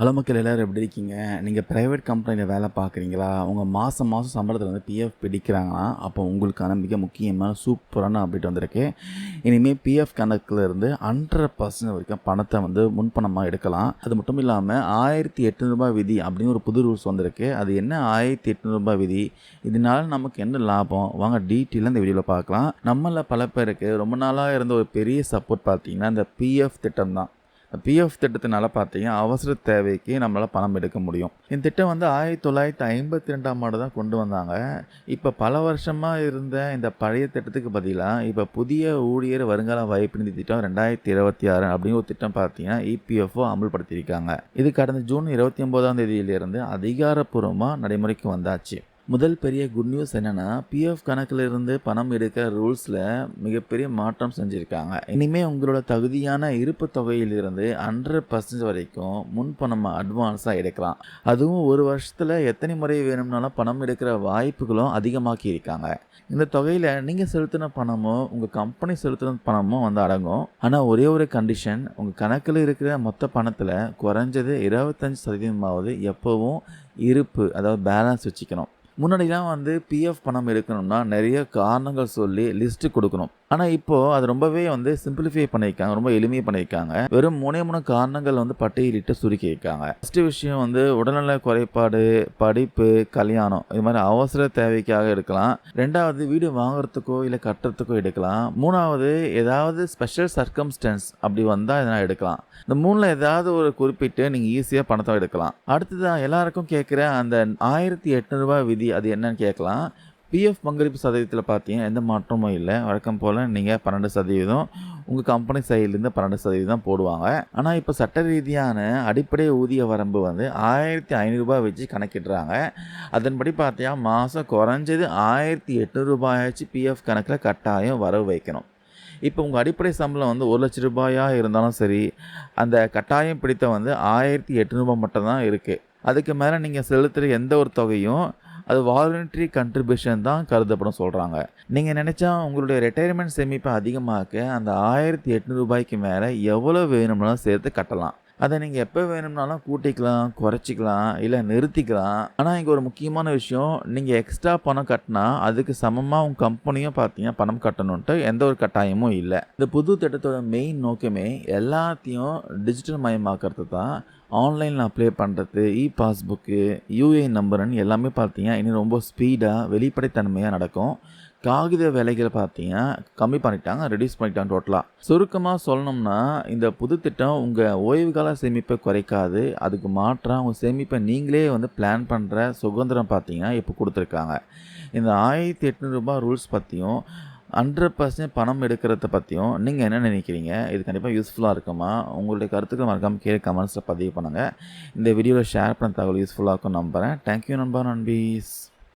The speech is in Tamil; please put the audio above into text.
ஹலோ மக்கள் எல்லாரும் எப்படி இருக்கீங்க? நீங்கள் ப்ரைவேட் கம்பெனியில் வேலை பார்க்குறீங்களா? உங்கள் மாதம் மாதம் சம்பளத்தில் வந்து பிஎஃப் பிடிக்கிறாங்கன்னா, அப்போ உங்களுக்கான மிக முக்கியமான சூப்பரான அப்டேட் வந்திருக்கு. இனிமேல் பிஎஃப் கணக்கில் இருந்து 100% வரைக்கும் பணத்தை வந்து முன்பணமாக எடுக்கலாம். அது மட்டும் இல்லாமல் ரூ. 1800 விதி அப்படின்னு ஒரு புது ரூல்ஸ் வந்திருக்கு. அது என்ன ரூ. 1800 விதி? இதனால நமக்கு என்ன லாபம்? வாங்க டீட்டெயிலாக இந்த வீடியோவில் பார்க்கலாம். நம்மள பல பேருக்கு ரொம்ப நாளாக இருந்த ஒரு பெரிய சப்போர்ட் பார்த்தீங்கன்னா, இந்த பிஎஃப் திட்டம் தான். பிஎஃப் திட்டத்தினால பார்த்தீங்கன்னா அவசர தேவைக்கு நம்மளால் பணம் எடுக்க முடியும். இந்த திட்டம் வந்து 1952ஆம் ஆண்டு தான் கொண்டு வந்தாங்க. இப்போ பல வருஷமாக இருந்த இந்த பழைய திட்டத்துக்கு பதிலாக இப்போ புதிய ஊழியர் வருங்கால வாய்ப்பு நிதி திட்டம் 2026 அப்படின்னு ஒரு திட்டம் பார்த்தீங்கன்னா இபிஎஃப்ஓ அமல்படுத்தியிருக்காங்க. இது கடந்த ஜூன் 29ஆம் தேதியிலிருந்து அதிகாரப்பூர்வமாக நடைமுறைக்கு வந்தாச்சு. முதல் பெரிய குட் நியூஸ் என்னென்னா, பிஎஃப் கணக்கில் இருந்து பணம் எடுக்க ரூல்ஸில் மிகப்பெரிய மாற்றம் செஞ்சுருக்காங்க. இனிமேல் உங்களோட தகுதியான இருப்பு தொகையிலிருந்து 100% வரைக்கும் முன்பணமாக அட்வான்ஸாக எடுக்கலாம். அதுவும் ஒரு வருஷத்தில் எத்தனை முறை வேணும்னாலும் பணம் எடுக்கிற வாய்ப்புகளும் அதிகமாக்கி இருக்காங்க. இந்த தொகையில் நீங்கள் செலுத்தின பணமோ உங்கள் கம்பெனி செலுத்தின பணமோ வந்து அடங்கும். ஆனால் ஒரே ஒரு கண்டிஷன், உங்கள் கணக்கில் இருக்கிற மொத்த பணத்தில் குறைஞ்சது 25% எப்போவும் இருப்பு, அதாவது பேலன்ஸ் வச்சுக்கணும். முன்னாடிலாம் வந்து பிஎஃப் பணம் எடுக்கணும்னா நிறைய காரணங்கள் சொல்லி லிஸ்ட்டு கொடுக்கணும். ஆனால் இப்போது அது ரொம்பவே வந்து சிம்பிளிஃபை பண்ணியிருக்காங்க, ரொம்ப எளிமையாக பண்ணியிருக்காங்க. வெறும் 3 காரணங்கள் வந்து பட்டியலிட்டு சுருக்கியிருக்காங்க. ஃபஸ்ட்டு விஷயம் வந்து உடல்நல குறைபாடு, படிப்பு, கல்யாணம், இது மாதிரி அவசர தேவைக்காக எடுக்கலாம். 2வது வீடு வாங்குறதுக்கோ இல்லை கட்டுறதுக்கோ எடுக்கலாம். 3வது ஏதாவது ஸ்பெஷல் சர்க்கம்ஸ்டன்ஸ் அப்படி வந்தால் இதனால் எடுக்கலாம். இந்த 3ல் ஏதாவது ஒரு குறிப்பிட்டு நீங்கள் ஈஸியாக பணத்தை எடுக்கலாம். அடுத்ததான் எல்லாருக்கும் கேட்குற அந்த ரூ. 1800 விதி, அது என்னன்னு கேட்கலாம். பிஎஃப் பங்களிப்பு சதவீதத்தில் பார்த்தீங்கன்னா எந்த மாற்றமும் இல்லை. வழக்கம் போல் நீங்கள் 12%, உங்கள் கம்பெனி சைட்லேருந்து 12% போடுவாங்க. ஆனால் இப்போ சட்ட ரீதியான அடிப்படை ஊதிய வரம்பு வந்து ரூ. 1500 வச்சு கணக்கிடுறாங்க. அதன்படி பார்த்தீங்கன்னா மாதம் குறைஞ்சது ரூ. 1800 பிஎஃப் கணக்கில் கட்டாயம் வரவு வைக்கணும். இப்போ உங்கள் அடிப்படை சம்பளம் வந்து ரூ. 1,00,000 இருந்தாலும் சரி, அந்த கட்டாயம் பிடித்த வந்து ரூ. 1800 மட்டும்தான் இருக்குது. அதுக்கு மேலே நீங்கள் செலுத்துகிற எந்த ஒரு தொகையும் அது வாலண்டரி கண்ட்ரிபியூஷன் தான் கருதப்படும் சொல்கிறாங்க. நீங்கள் நினச்சா உங்களுடைய ரிட்டையர்மெண்ட் சேமிப்பை அதிகமாக்க அந்த ரூ. 1800 மேலே எவ்வளோ வேணும்னாலும் சேர்த்து கட்டலாம். அதை நீங்கள் எப்போ வேணும்னாலும் கூட்டிக்கலாம், குறைச்சிக்கலாம், இல்லை நிறுத்திக்கலாம். ஆனால் இங்கே ஒரு முக்கியமான விஷயம், நீங்கள் எக்ஸ்ட்ரா பணம் கட்டினா அதுக்கு சமமாக உங்கள் கம்பெனியும் பார்த்தீங்கன்னா பணம் கட்டணுன்ட்டு எந்த ஒரு கட்டாயமும் இல்லை. இந்த புது திட்டத்தோட மெயின் நோக்கமே எல்லாத்தையும் டிஜிட்டல் மயமாக்கிறது தான். ஆன்லைனில் அப்ளை பண்ணுறது, பாஸ்புக்கு, யூஏஎன் நம்பர்னு எல்லாமே பார்த்தீங்கன்னா இன்னும் ரொம்ப ஸ்பீடாக வெளிப்படைத்தன்மையாக நடக்கும். காகித வேலைகளை பார்த்தீங்கன்னா கம்மி பண்ணிட்டாங்க, ரெடியூஸ் பண்ணிட்டாங்க டோட்டலாக. சுருக்கமாக சொல்லணும்னா இந்த புது திட்டம் உங்கள் ஓய்வு கால சேமிப்பை குறைக்காது. அதுக்கு மாற்றாக உங்கள் சேமிப்பை நீங்களே வந்து பிளான் பண்ணுற சுதந்திரம் பார்த்தீங்கன்னா இப்போ கொடுத்துருக்காங்க. இந்த ரூ. 1800 ரூல்ஸ் பற்றியும் 100% பணம் எடுக்கிறத பற்றியும் நீங்கள் என்ன நினைக்கிறீங்க? இது கண்டிப்பாக யூஸ்ஃபுல்லாக இருக்குமா? உங்களுடைய கருத்துக்கள் மறக்காமல் கீழே கமெண்ட்ஸில் பதிவு பண்ணுங்கள். இந்த வீடியோவில் ஷேர் பண்ண தகவல் யூஸ்ஃபுல்லாக இருக்கும் நம்புகிறேன். தேங்க்யூ நண்பா, நண்பீஸ்.